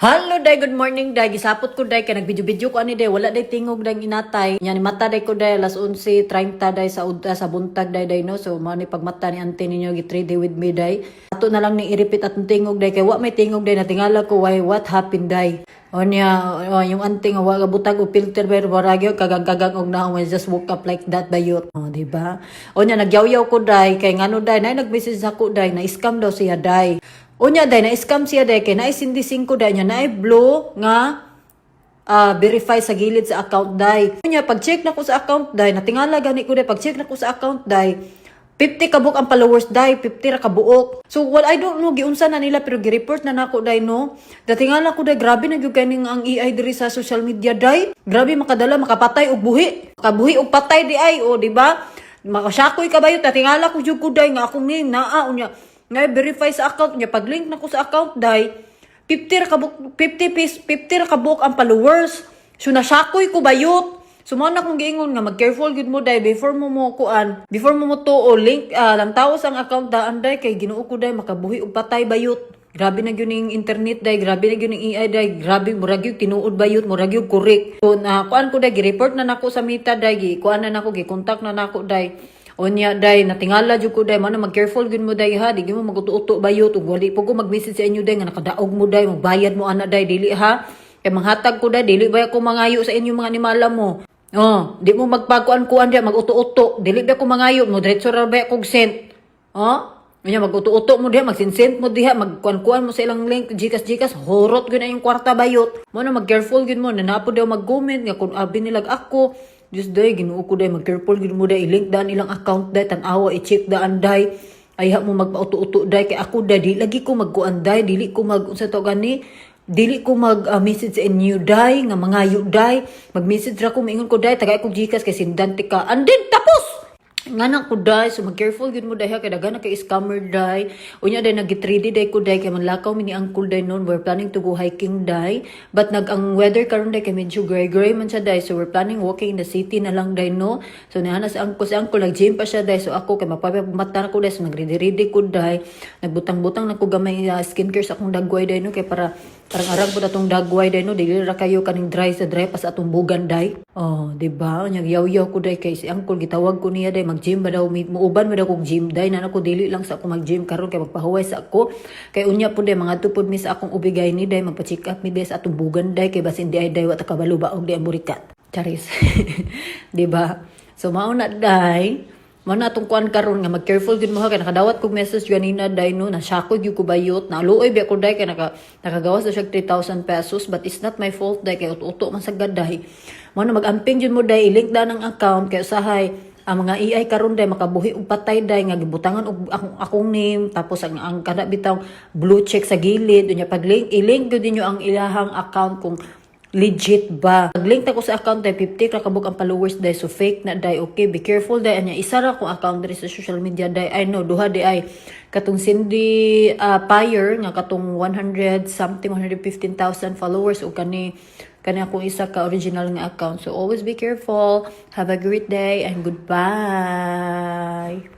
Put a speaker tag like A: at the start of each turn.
A: Hello day, good morning day. Gisapot ko day kay nagvideo-video ko ani day. Wala day tingog day inatay. Nya ni mata day ko day alas 11:30 day sa buntag day no. So mao ni pagmata ni ante ninyo gi 3 day with me day. Ato na lang ni i-repeat atong tingog day kay wa may tingog day natingala ko why what happened day. Onya yung ante nga wa butag og filter pero baragyo kagang-kagang og na when just woke up like that bayot. Oh, di ba? Onya nagyaw-yaw ko day kay ngano day nay nag-message ako day na scam daw siya day. Unya day na scam siya day kay naay sindi 5 day nya naay blue nga verify sa gilid sa account day. Unya pag check na ko sa account day natingala gani ko day pag check na ko sa account day 50 kabuk ang followers day 50 ra ka buok. So well I don't know giunsa na nila pero gi-report na nako day no. Datingala ko day grabe na gyud kaning ang AI diri sa social media day. Grabe makadala makapatay og buhi. Kabuhi og patay di ay o di ba? Makasyakoy kabayo datingala ko jud ko day nga akong name naa unya nga verify sa account niya pag link na ko sa account day 50 ra kabuk ang followers so nasyakoy ko bayot so mo na kong giingon nga mag careful gud mo day before mo to o link lang taos ang account daan day kay Ginoo ko day makabuhi og patay bayot. Grabe na gyud ning internet day, grabe na gyud ning AI day, grabe murag gyud tinuod bayot, murag gyud correct. So kuan ko day gi-report na nako sa Meta day, kuan na nako gi-contact na nako day. Onya day natingala jud ko day man mag careful gud mo day ha di mo maguto-uto bayot ug wali po ko mag-message sa inyo day nga nakadaog mo day magbayad mo ana day dili ha kay manghatag ko day dili ba ako mangayo sa inyo mga animala mo. Oh, di mo magpakuan-kuan dia mag-uto-uto dili ba ko mangayo mo diretso ra ba kog sent. Oh, nya mag-uto-uto mo diha mag-send mo diha magkuan-kuan mo sa ilang link Gcash horot gyud na yung kwarta bayot. Mo na mag careful gud mo na napo daw mag-comment nga kun abi nilag ako just day, Ginoo ko day, mag-careful gid mo day, i-link daan ilang account day, tan-awa, i-check daan day, ay mo magpa-uto-uto day, kay ako day, di lagi ko magkuan day, dili ko sa to gani, dili ko mag-message sa inyo day, nga mangayo day, mag-message ra ko, maingon ko day, tagay ko Gcash, kay sindante ka, and then, tapos! Nga na ko day, so mag-careful gud mo day ha, kay dagan na kay scammer day. Unya day nag-3D day ko day, kay manlakaw mini uncle day noon, we're planning to go hiking day. But ang weather karon day kay medyo gray man siya day, so we're planning walking in the city na lang day no. So nahana si uncle nag-gym pa siya day, so ako kay mapapamata na ko day, so nag-ready ko day. Nagbutang-butang na ko gamay skincare sa akong dagway day no, kay para parang arag po atong dagway day no, dili ra kayo kaning dry pa sa atong bugan day. Oh, di ba? Nya yaw-yaw ko day kay si uncle gitawag ko niya day mag-gym ba daw muuban ba daw kog gym day na ako dili lang sa ako mag-gym karon kay magpahuway sa ako kay unya pud day mga tupod mi sa akong ubigay ni day magpa-check up mi day sa atong bugan day kay basin di ay day wa ta kabalo ba og di ang burikat. Charis. Di ba? So mao na day man atong kuan karon nga mag-careful gid mo ha kay nakadawat kog message ganina day no na syakoy gyud ko bayot na luoy ba ko day kay nakagawas daw siya 3,000 pesos but it's not my fault day kay uto man sa gaday mo na mag-amping jud mo day i-link da ng account kay usahay ang mga AI karon day makabuhi og patay day nga gibutangan og akong name tapos ang kada bitaw blue check sa gilid unya pag link i-link gyud ninyo ang ilahang account kung legit ba. Pag-link ta ko sa account day 50 ka kabuk ang followers day so fake na day. Okay, be careful day anya isa ra ko account diri sa social media day. I know duha day ay katong Cindy Pyre nga katong 100 something 115,000 followers o kani akong isa ka original nga account. So always be careful. Have a great day and goodbye.